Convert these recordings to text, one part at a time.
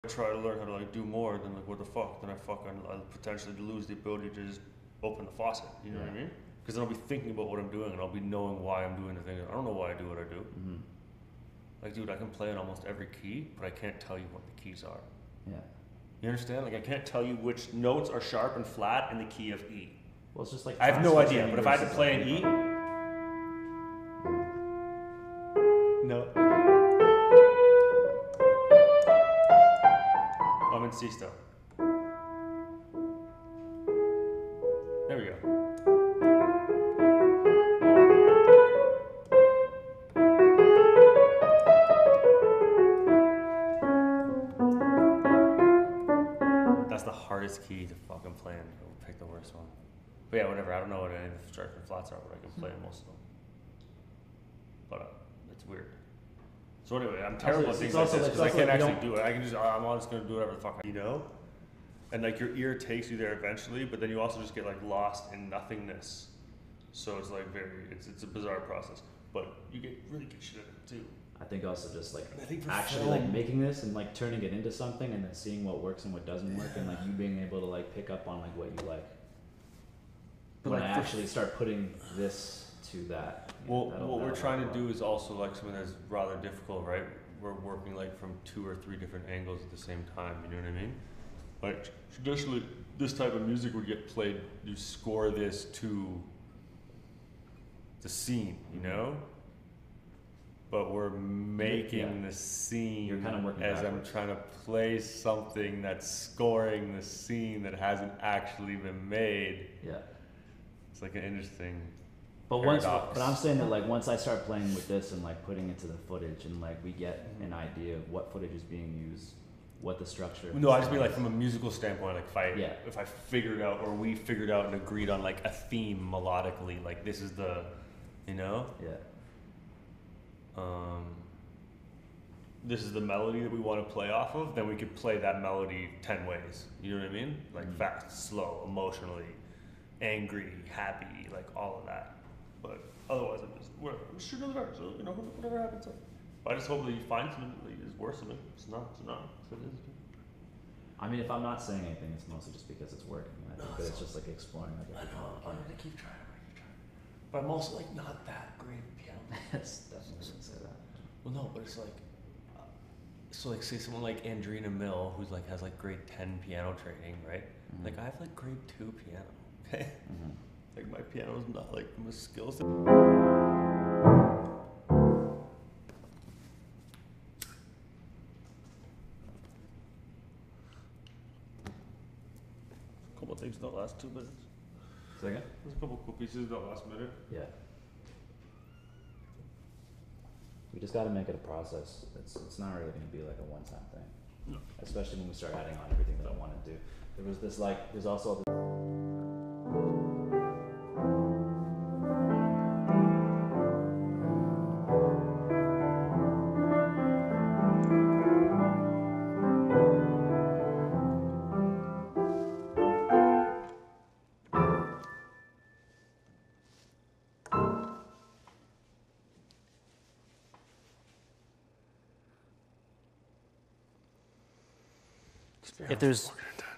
try to learn how to like do more, then like what the fuck? Then I'll potentially lose the ability to just open the faucet. You know what I mean? Because then I'll be thinking about what I'm doing and I'll be knowing why I'm doing the thing. I don't know why I do what I do. Like, dude, I can play in almost every key, but I can't tell you what the keys are. Yeah. You understand? Like, I can't tell you which notes are sharp and flat in the key of E. Well, it's just like I have no idea. But if I had to play an E, no. I'm in C still. There we go. That's the hardest key to fucking play in. I'll pick the worst one. But yeah, whatever. I don't know what any of the sharp and flats are, but I can play most of them. But it's weird. So anyway, I'm terrible at things like this because I can't actually do it. I can just, I'm just going to do whatever the fuck I, you know? And like your ear takes you there eventually, but then you also just get like lost in nothingness. So it's like it's a bizarre process, but you get really good shit at it too. I think also just like actually like making this and like turning it into something and then seeing what works and what doesn't work and like you being able to like pick up on like what you like. But when I actually start putting this to that. Well, what we're trying to do is also like something that's rather difficult, right? We're working like from 2 or 3 different angles at the same time, you know what I mean? Like traditionally, this type of music would get played, you score this to the scene, you know? But we're making the scene You're kind of working as backwards. I'm trying to play something that's scoring the scene that hasn't actually been made. Yeah. It's like an interesting But I'm saying that like once I start playing with this and like putting it to the footage and like we get an idea of what footage is being used, what the structure. No, I just mean like from a musical standpoint, like if I figured out or we figured out and agreed on like a theme melodically, like this is the, you know? Yeah. This is the melody that we want to play off of, then we could play that melody 10 ways. You know what I mean? Like fast, slow, emotionally, angry, happy, like all of that. But otherwise, I'm just shooting in the dark, so you know, whatever happens. But I just hope that you find something that is worth something. It's not. It is. I mean, if I'm not saying anything, it's mostly just because it's working. I think that it's just like exploring like every I'm gonna keep trying. But I'm also like not that great at piano. That's definitely shouldn't say that. Well, no, but it's like, so like say someone like Andrina Mill, who's like has like grade 10 piano training, right? Like I have like grade 2 piano. Okay. Like my piano is not like my skills. A couple of things don't last 2 minutes. Say again? There's a couple cool pieces that last minute. Yeah. We just got to make it a process. It's not really going to be like a one-time thing. No. Especially when we start adding on everything that I want to do. There was this like, there's also this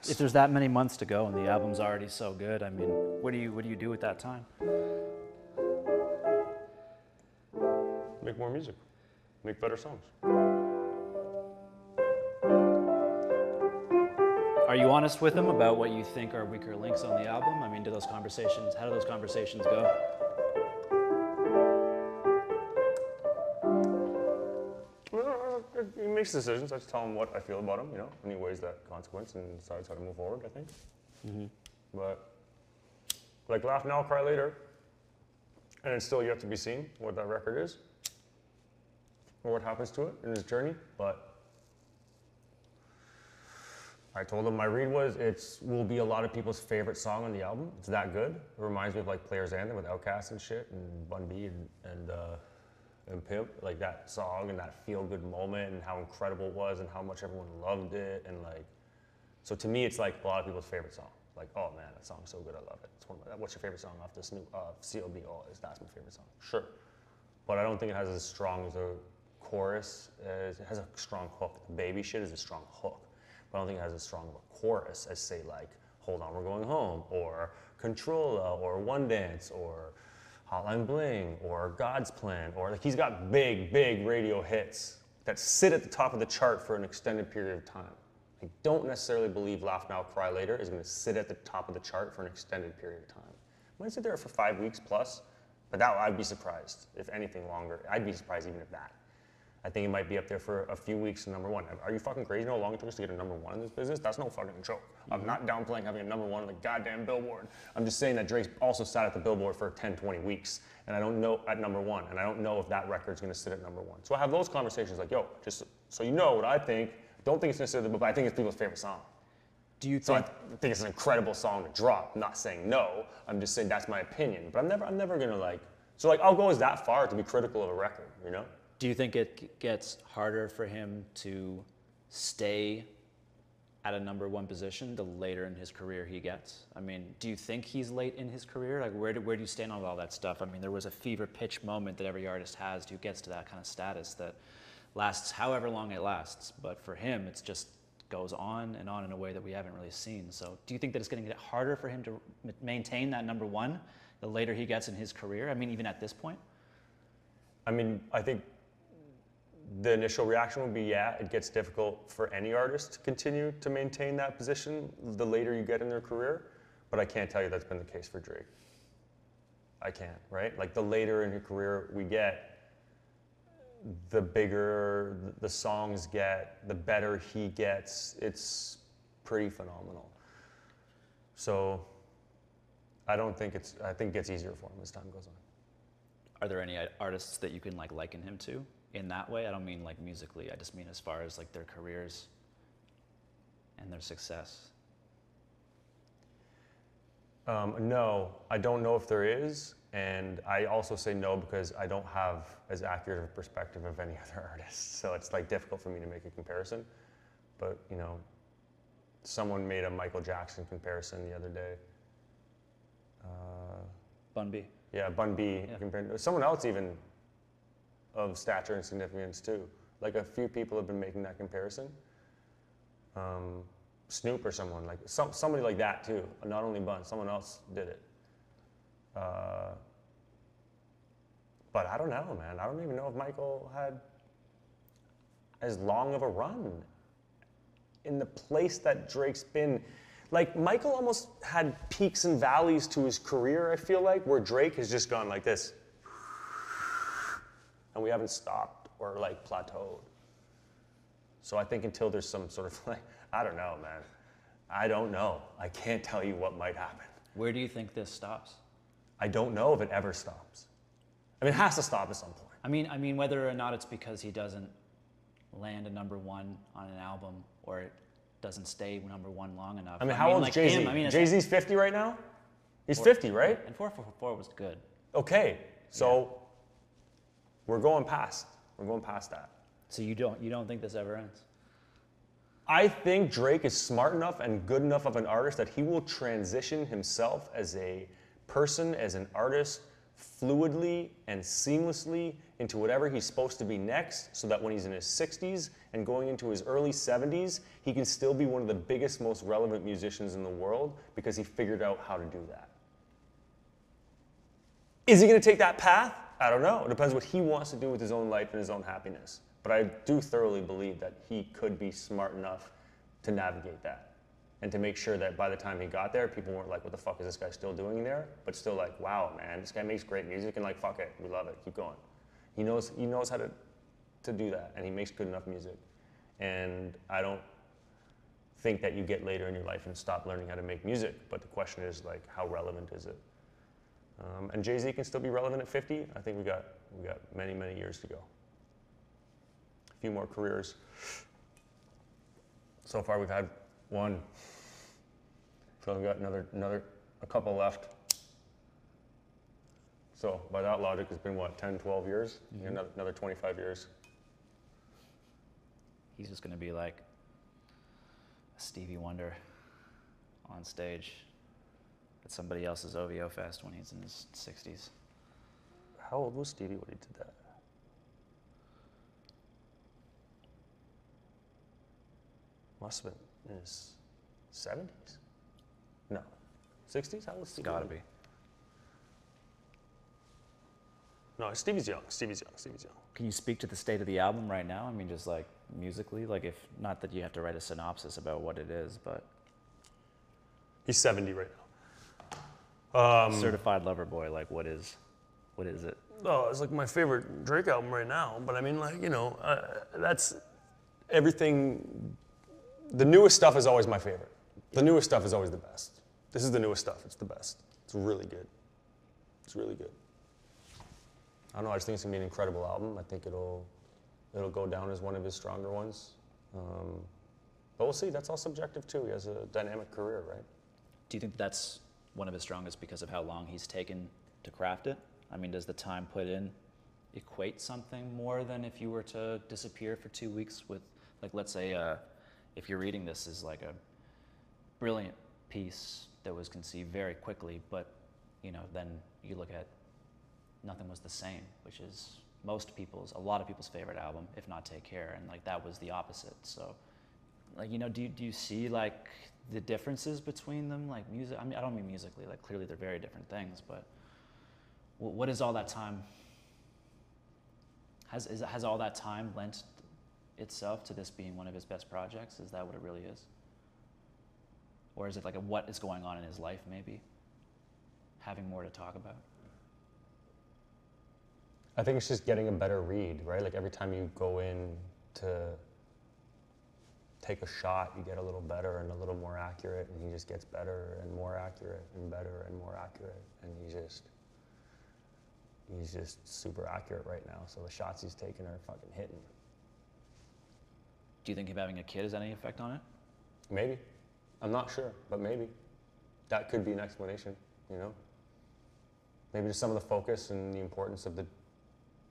if there's that many months to go and the album's already so good, I mean, what do you do at that time? Make more music. Make better songs. Are you honest with him about what you think are weaker links on the album? I mean, how do those conversations go? He makes decisions. I just tell him what I feel about him, you know, and he weighs that consequence and decides how to move forward, I think. But, like, Laugh Now, Cry Later, and it's still yet to be seen what that record is, or what happens to it in his journey, but I told him my read was will be a lot of people's favorite song on the album. It's that good. It reminds me of, like, Player's Anthem with Outkast and shit, and Bun B and Pimp, like that song and that feel-good moment and how incredible it was and how much everyone loved it, and like, so to me it's like a lot of people's favorite song. Like, oh man, that song's so good, I love it. It's one of my, what's your favorite song off this new COB? Oh, that's my favorite song. Sure, but I don't think it has as strong as a chorus. It has a strong hook. The baby shit is a strong hook. but I don't think it has as strong of a chorus as, say, like Hold On, We're Going Home, or Controlla, or One Dance, or Hotline Bling, or God's Plan, or like he's got big radio hits that sit at the top of the chart for an extended period of time. I don't necessarily believe Laugh Now, Cry Later is going to sit at the top of the chart for an extended period of time. It might sit there for 5 weeks plus, but that I'd be surprised if anything longer. I'd be surprised even if that. I think it might be up there for a few weeks in number one. Are you fucking crazy? You know how long it took us to get a number one in this business? That's no fucking joke. I'm not downplaying having a number one on the goddamn Billboard. I'm just saying that Drake's also sat at the Billboard for 10, 20 weeks, and I don't know at number one, and I don't know if that record's gonna sit at number one. So I have those conversations like, yo, just so you know what I think. Don't think it's gonna sit at the Billboard, but I think it's people's favorite song. Do you So I think? think it's an incredible song to drop. I'm not saying no. I'm just saying that's my opinion. But I'm never gonna like. So like I'll go as that far to be critical of a record, you know? Do you think it gets harder for him to stay at a number one position the later in his career he gets? I mean, do you think he's late in his career? Like, where do you stand on all that stuff? I mean, there was a fever pitch moment that every artist has who gets to that kind of status that lasts however long it lasts. But for him, it's just goes on in a way that we haven't really seen. So do you think that it's going to get harder for him to maintain that number one the later he gets in his career? I mean, even at this point? I mean, I think the initial reaction would be, yeah, it gets difficult for any artist to continue to maintain that position the later you get in their career, but I can't tell you that's been the case for Drake. I can't, right? Like the later in your career we get, the bigger the songs get, the better he gets. It's pretty phenomenal. So I think it gets easier for him as time goes on. Are there any artists that you can like liken him to in that way? I don't mean like musically. I just mean as far as like their careers and their success. No, I don't know if there is, and I also say no because I don't have as accurate a perspective of any other artists. So it's like difficult for me to make a comparison. But you know, someone made a Michael Jackson comparison the other day. Bun B. Yeah, Bun B compared to someone else even of stature and significance too. Like a few people have been making that comparison. Snoop or someone like somebody like that too. Not only Bun, someone else did it. But I don't know, man. I don't even know if Michael had as long of a run in the place that Drake's been. Like Michael almost had peaks and valleys to his career, I feel like, where Drake has just gone like this. And we haven't stopped or like plateaued. So I think until there's some sort of like, I don't know, man. I don't know. I can't tell you what might happen. Where do you think this stops? I don't know if it ever stops. I mean, it has to stop at some point. I mean, whether or not it's because he doesn't land a number one on an album or it doesn't stay number one long enough. I mean, how old is Jay-Z? Jay-Z's 50 right now? He's 50, right? And 444 was good. Okay, so we're going past that. So you don't think this ever ends? I think Drake is smart enough and good enough of an artist that he will transition himself as a person, as an artist, fluidly and seamlessly into whatever he's supposed to be next, so that when he's in his 60s and going into his early 70s, he can still be one of the biggest, most relevant musicians in the world because he figured out how to do that. Is he going to take that path? I don't know. It depends what he wants to do with his own life and his own happiness. But I do thoroughly believe that he could be smart enough to navigate that and to make sure that by the time he got there, people weren't like, what the fuck is this guy still doing there? But still like, wow, man, this guy makes great music and like, fuck it, we love it, keep going. He knows how to do that, and he makes good enough music. And I don't think that you get later in your life and stop learning how to make music, but the question is like, how relevant is it? And Jay-Z can still be relevant at 50. I think we got many, many years to go. A few more careers. So far we've had one. So we've got a couple left. So by that logic, it's been what, 10, 12 years? Mm-hmm. Another 25 years. He's just gonna be like a Stevie Wonder on stage at somebody else's OVO Fest when he's in his 60s. How old was Stevie when he did that? I Must have been in his 70s. No, 60s. How old is Stevie? It's gotta be. No, Stevie's young. Stevie's young. Can you speak to the state of the album right now? I mean, just like musically, like if not that you have to write a synopsis about what it is, but he's 70 right now. Certified Lover Boy, like what is it? Oh, it's like my favorite Drake album right now. But I mean, like, you know, that's everything. The newest stuff is always my favorite. The newest stuff is always the best. This is the newest stuff. It's the best. It's really good. It's really good. I don't know. I just think it's gonna be an incredible album. I think it'll go down as one of his stronger ones. But we'll see. That's all subjective too. He has a dynamic career, right? Do you think that's one of his strongest because of how long he's taken to craft it? I mean, does the time put in equate something more than if you were to disappear for 2 weeks with, like, let's say, if you're reading this as like a brilliant piece that was conceived very quickly, but, you know, then you look at Nothing Was the Same, which is a lot of people's favorite album, if not Take Care, and like that was the opposite. So, like, you know, do you see like the differences between them, like music? I mean, I don't mean musically, like clearly they're very different things, but what is all that time? Has all that time lent itself to this being one of his best projects? Is that what it really is? Or is it like what is going on in his life, maybe? Having more to talk about? I think it's just getting a better read, right? Like every time you go in to take a shot, you get a little better and a little more accurate, and he just gets better and more accurate and better and more accurate, and he's just super accurate right now. So the shots he's taking are fucking hitting. Do you think him having a kid has any effect on it? Maybe. I'm not sure, but maybe. That could be an explanation, you know? Maybe just some of the focus and the importance of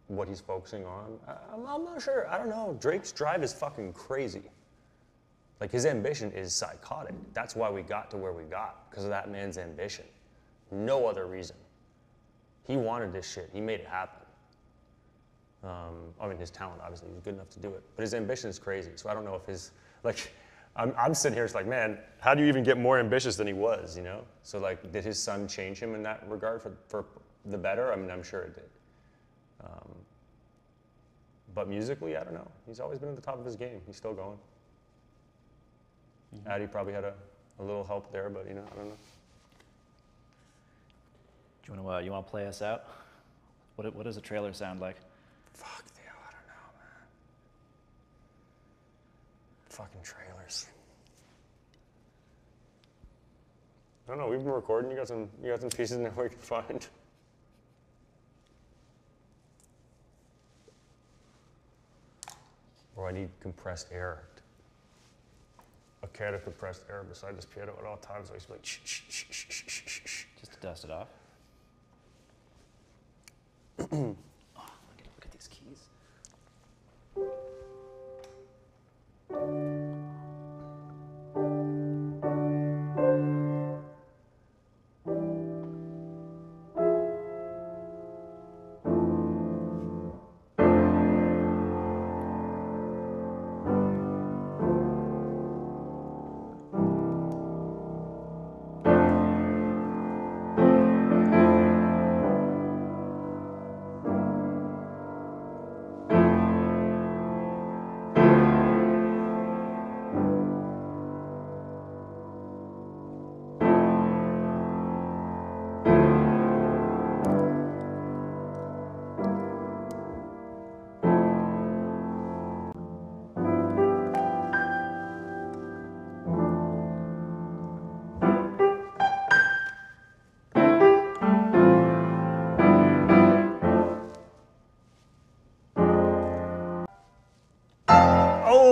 what he's focusing on. I'm not sure. I don't know. Drake's drive is fucking crazy. Like, his ambition is psychotic. That's why we got to where we got, because of that man's ambition. No other reason. He wanted this shit. He made it happen. I mean, his talent, obviously, he was good enough to do it. But his ambition is crazy. So I don't know if his, like, I'm sitting here, it's like, man, how do you even get more ambitious than he was, you know? So, like, did his son change him in that regard for the better? I mean, I'm sure it did. But musically, I don't know. He's always been at the top of his game. He's still going. Mm-hmm. Addy probably had a little help there, but, you know, I don't know. Do you want to play us out? What does the trailer sound like? Fuck, Theo, I don't know, man. Fucking trailers. I don't know. We've been recording. You got some pieces in there we can find. Or I need compressed air. A can of compressed air beside this piano at all times. So I used to be like, shh, shh, shh, shh, shh, shh, shh. Just to dust it off. Oh, look at these keys.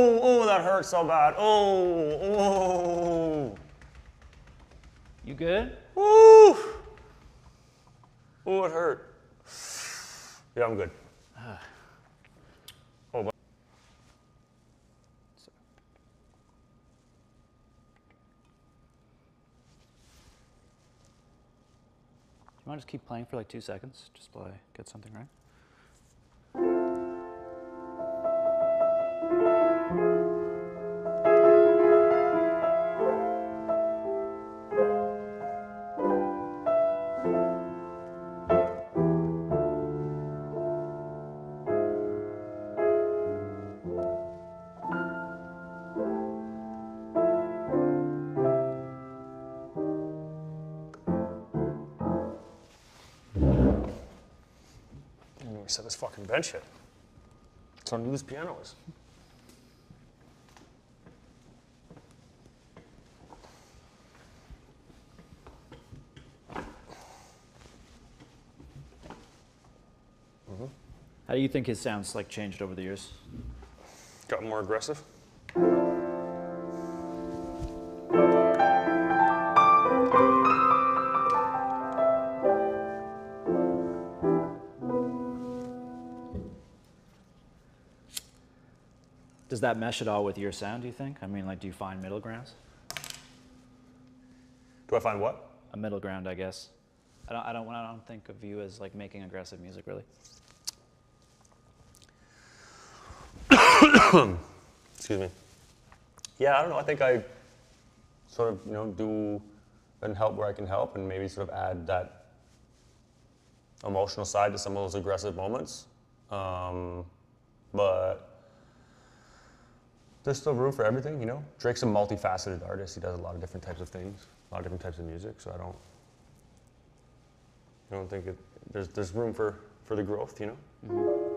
Oh, that hurt so bad. Oh. You good? Ooh. Oh, it hurt. Yeah, I'm good. Oh, but. Do you want to just keep playing for like 2 seconds, just while I get something right? set this fucking bench hit. That's how new this piano is. How do you think his sounds like changed over the years? Got more aggressive. Does that mesh at all with your sound, do you think? I mean, like, do you find middle grounds? Do I find what? A middle ground, I guess. I don't think of you as like making aggressive music, really. Excuse me. Yeah, I don't know. I think I sort of, do and help where I can help, and maybe sort of add that emotional side to some of those aggressive moments. But there's still room for everything, Drake's a multifaceted artist. He does a lot of different types of things, a lot of different types of music. So I don't think there's room for the growth, Mm-hmm.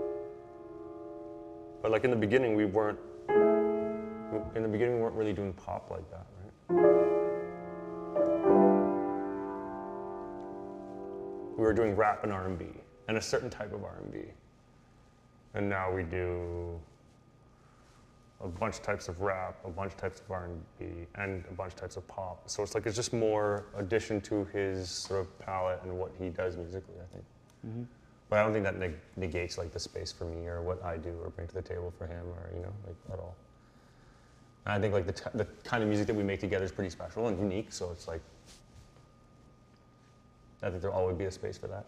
But like in the beginning, we weren't really doing pop like that, right? We were doing rap and R&B, and a certain type of R&B. And now we do a bunch of types of rap, a bunch of types of R&B, and a bunch of types of pop. So it's just more addition to his sort of palette and what he does musically, I think. Mm-hmm. But I don't think that negates like the space for me or what I do or bring to the table for him or, like at all. And I think like the kind of music that we make together is pretty special and unique. So it's like, I think there'll always be a space for that,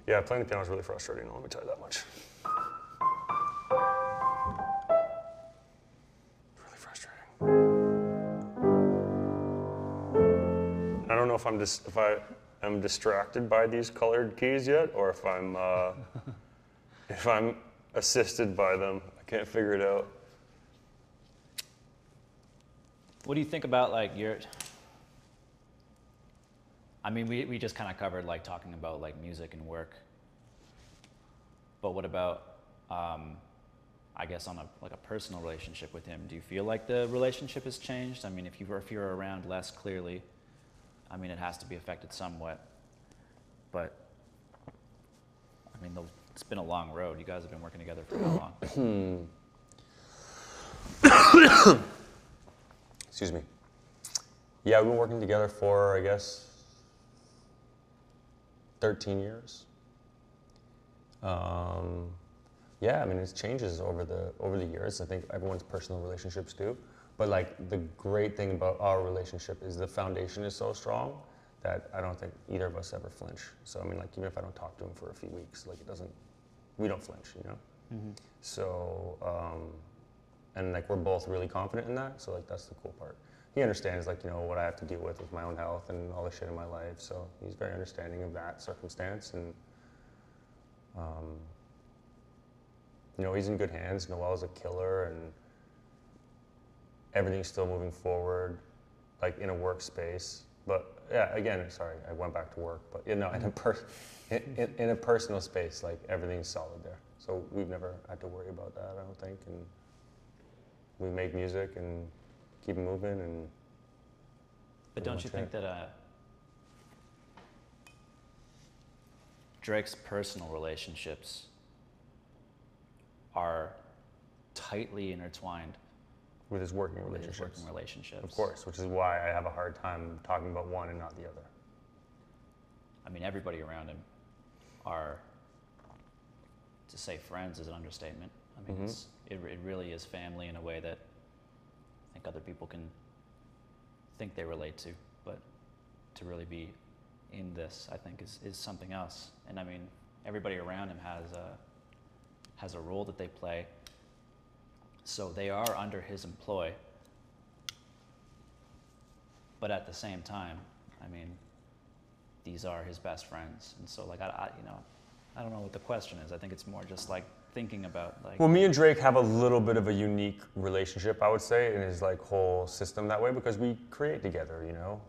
Yeah, playing the piano is really frustrating, let me tell you that much. Really frustrating. I don't know if I am distracted by these colored keys yet, or if I'm assisted by them. I can't figure it out. What do you think about like I mean, we just kind of covered like talking about like music and work, but what about, I guess on a personal relationship with him? Do you feel like the relationship has changed? I mean, if you're around less clearly, I mean, it has to be affected somewhat, but I mean, it's been a long road. You guys have been working together for how long? Excuse me. Yeah, we've been working together for, I guess, 13 years. Yeah, I mean, it changes over the years. I think everyone's personal relationships do. But like the great thing about our relationship is the foundation is so strong that I don't think either of us ever flinch. So I mean, like even if I don't talk to him for a few weeks, like we don't flinch, Mm-hmm. So, and like we're both really confident in that. So like that's the cool part. He understands like, what I have to deal with my own health and all the shit in my life. So he's very understanding of that circumstance. And, he's in good hands. Noel's a killer and everything's still moving forward, like in a workspace. But yeah, again, sorry, I went back to work. But in a personal space, like everything's solid there. So we've never had to worry about that, I don't think. And we make music and keep moving and. But don't you think that Drake's personal relationships are tightly intertwined with his working relationships? Of course, which is why I have a hard time talking about one and not the other. I mean, everybody around him are, to say friends is an understatement. I mean, mm-hmm. it really is family in a way that I think other people can think they relate to, but to really be in this, I think, is something else. And I mean, everybody around him has a role that they play, so they are under his employ. But at the same time, I mean, these are his best friends, and so like I I don't know what the question is. I think it's more just like thinking about like. Well, me and Drake have a little bit of a unique relationship, I would say, in his like whole system that way because we create together, you know.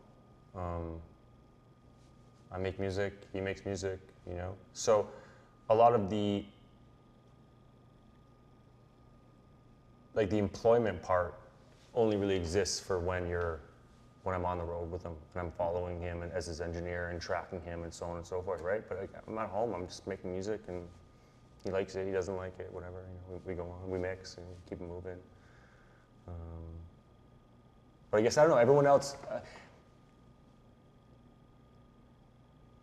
I make music, he makes music, you know. So a lot of the like the employment part only really exists for when I'm on the road with him and I'm following him and as his engineer and tracking him and so on and so forth, right? But like, I'm at home, I'm just making music and he likes it, he doesn't like it, whatever. You know, we go on, we mix and keep it moving. But I guess, I don't know, everyone else, I'm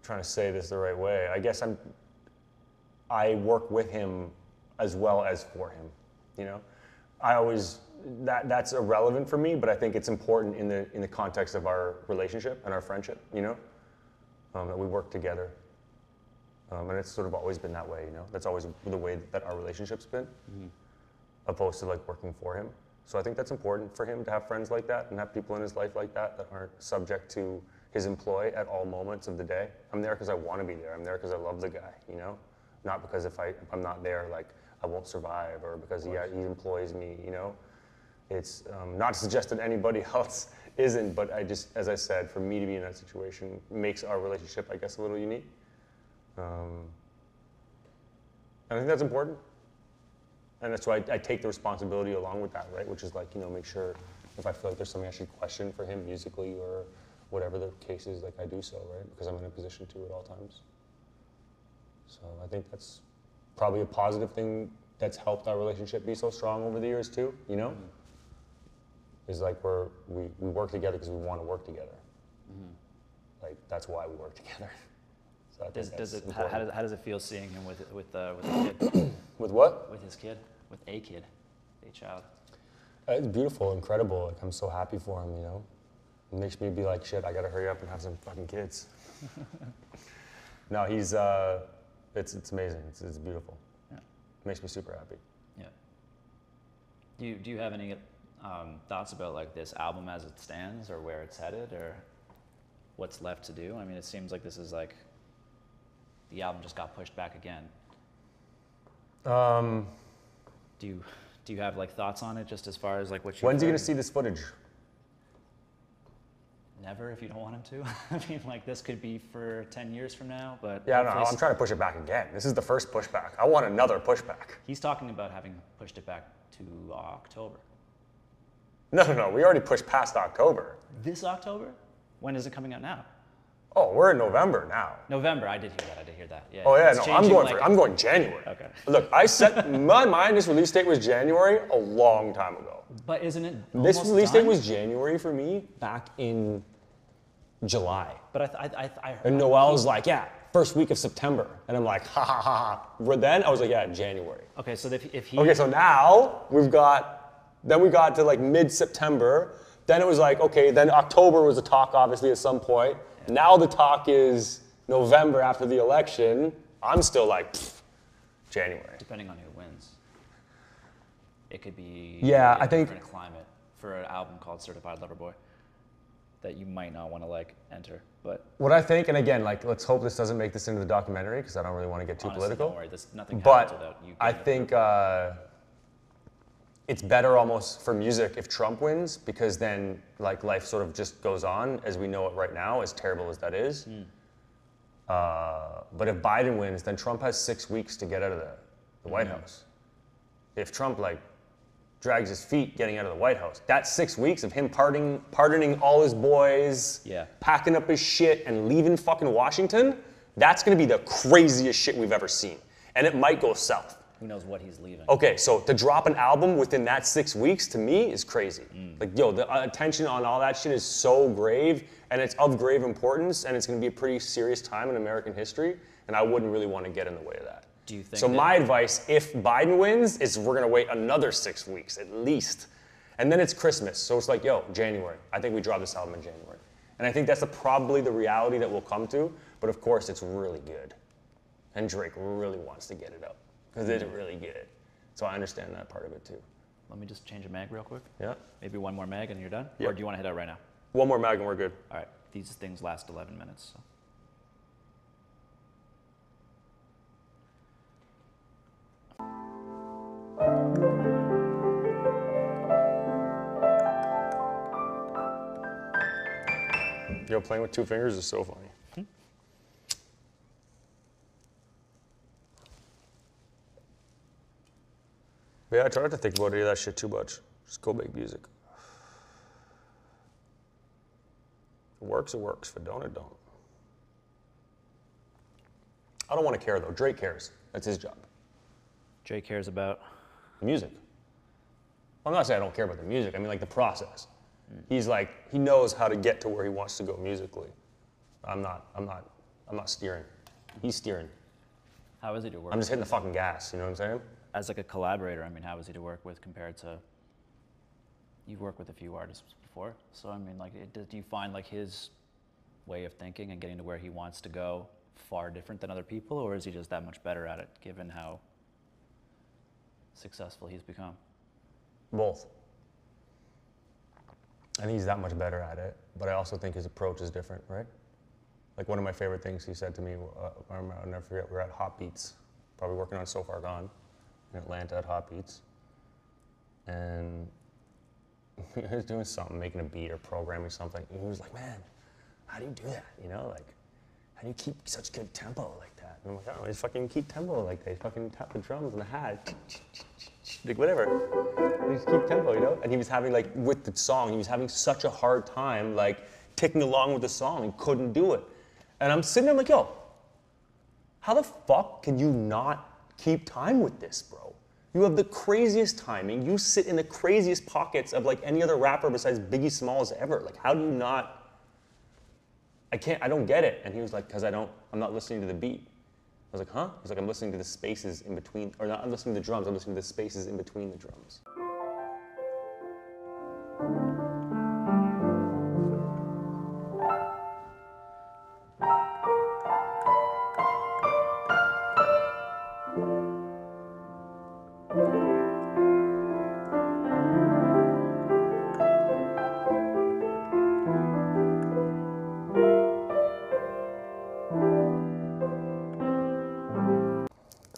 trying to say this the right way. I guess I work with him as well as for him, you know? I always, that's irrelevant for me, but I think it's important in the context of our relationship and our friendship, you know? That we work together. And it's sort of always been that way, you know? That's always the way that our relationship's been, opposed to like working for him. So I think that's important for him to have friends like that and have people in his life like that that aren't subject to his employ at all moments of the day. I'm there because I want to be there. I'm there because I love the guy, you know? Not because if I'm not there, like, I won't survive, or because he employs me, you know? It's not to suggest that anybody else isn't, but I just, as I said, for me to be in that situation makes our relationship, I guess, a little unique. And I think that's important. And that's why I take the responsibility along with that, right? Which is like, you know, make sure if I feel like there's something I should question for him musically or whatever the case is, like I do so, right? Because I'm in a position to at all times. So I think that's probably a positive thing that's helped our relationship be so strong over the years too, you know? Is like we work together because we want to work together. Like that's why we work together. So I think how does it feel seeing him with a kid? With what? With his kid, with a kid, a child. It's beautiful, incredible. Like I'm so happy for him, you know? It makes me be like, shit, I gotta hurry up and have some fucking kids. No, he's, it's amazing. It's beautiful. Yeah. It makes me super happy. Yeah. Do you have any thoughts about like this album as it stands, or where it's headed, or what's left to do? I mean, it seems like this is like the album just got pushed back again. Do you have like thoughts on it, just as far as like what you? When's he gonna see this footage? Never, if you don't want him to. I mean, like this could be for 10 years from now, but yeah, no, I'm trying to push it back again. This is the first pushback. I want another pushback. He's talking about having pushed it back to October. No, we already pushed past October. This October? When is it coming out now? Oh, we're in November now. November, I did hear that. Yeah. Oh yeah, no, I'm going January. Okay. Look, I set my mind. This release date was January a long time ago. But isn't it? This release date was January for me back in July. But I heard. And Noel's like, yeah, first week of September, and I'm like, ha ha ha ha. But then I was like, yeah, January. Okay, so if he. Okay, so now we got to like mid-September. Then it was like, okay, then October was a talk, obviously, at some point. Yeah. Now the talk is November after the election. I'm still like, January. Depending on who wins. It could be I think different climate for an album called Certified Lover Boy that you might not want to like enter. But what I think, and again, like let's hope this doesn't make this into the documentary because I don't really want to get too political. Don't worry, nothing happens without you. I think it's better almost for music if Trump wins because then like life sort of just goes on as we know it right now, as terrible as that is. But if Biden wins, then Trump has 6 weeks to get out of the White House. If Trump like drags his feet getting out of the White House, that's 6 weeks of him pardoning all his boys, packing up his shit and leaving fucking Washington. That's gonna be the craziest shit we've ever seen. And it might go south. Who knows what he's leaving. Okay, so to drop an album within that 6 weeks to me is crazy. Like, yo, the attention on all that shit is so grave and it's of grave importance and it's gonna be a pretty serious time in American history and I wouldn't really wanna get in the way of that. Do you think so my advice, if Biden wins, is we're gonna wait another 6 weeks at least. And then it's Christmas, so it's like, yo, January. I think we drop this album in January. And I think that's probably the reality that we'll come to, but of course it's really good. And Drake really wants to get it out. Because it's really good. So I understand that part of it too. Let me just change a mag real quick. Yeah. Maybe one more mag and you're done? Yep. Or do you want to hit out right now? One more mag and we're good. All right. These things last 11 minutes. So. Yo, playing with 2 fingers is so funny. But yeah, I try not to think about any of that shit too much. Just go make music. If it works, it works. If it don't, it don't. I don't want to care though. Drake cares. That's his job. Drake cares about Music. I'm not saying I don't care about the music. I mean like the process. He's like, he knows how to get to where he wants to go musically. I'm not steering. He's steering. how is he to work? I'm just hitting the fucking gas, you know what I'm saying? As like a collaborator, I mean, how is he to work with compared to, you've worked with a few artists before, so I mean, like, do you find like his way of thinking and getting to where he wants to go far different than other people, or is he just that much better at it, given how successful he's become? Both. I think he's that much better at it, but I also think his approach is different, right? Like one of my favorite things he said to me, I'll never forget, we were at Hot Beats, probably working on So Far Gone in Atlanta at Hot Beats. And he was doing something, making a beat or programming something. And he was like, man, how do you do that? You know, like, how do you keep such good tempo like that? And I'm like, I don't know, just fucking keep tempo like that. You fucking tap the drums and the hat, like whatever. You just keep tempo, you know? And he was having like, with the song, he was having such a hard time, like, ticking along with the song and couldn't do it. And I'm sitting there like, yo, how the fuck can you not keep time with this, bro? You have the craziest timing. You sit in the craziest pockets of like any other rapper besides Biggie Smalls ever. Like, how do you not? I don't get it. And he was like, because I'm not listening to the beat. I was like, huh? He's like, I'm listening to the spaces in between, or not, I'm listening to the drums, I'm listening to the spaces in between the drums.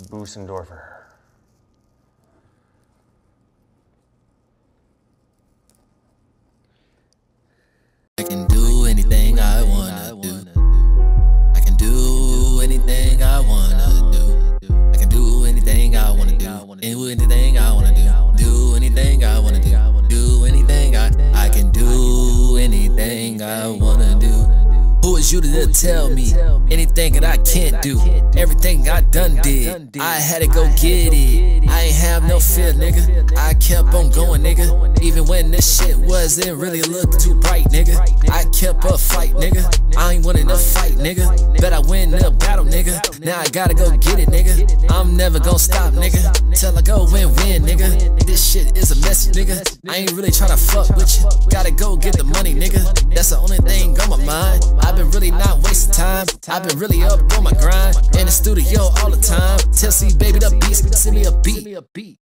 Busendorfer. I can do anything I wanna do. I can do anything I wanna do. I can do anything I wanna do. Do anything I wanna do. Do anything I wanna do. Do anything I can do anything I wanna do. Who is you to tell me anything that I can't do? Everything I done did, I had to go get it. I ain't have no fear, nigga. I kept on going, nigga. Even when this shit wasn't really look too bright, nigga. I kept up fight, nigga. I ain't winning a fight, nigga. Bet I win the battle, nigga. Now I gotta go get it, nigga. I'm never gonna stop, nigga. Till I go and win, nigga. This shit is a message, nigga. I ain't really tryna fuck with you. Gotta go get the money, nigga. That's the only thing on my mind. I've been really not wasting time. I've been really up on my grind. In the studio all the time. Tell C baby the beats, send me a beat.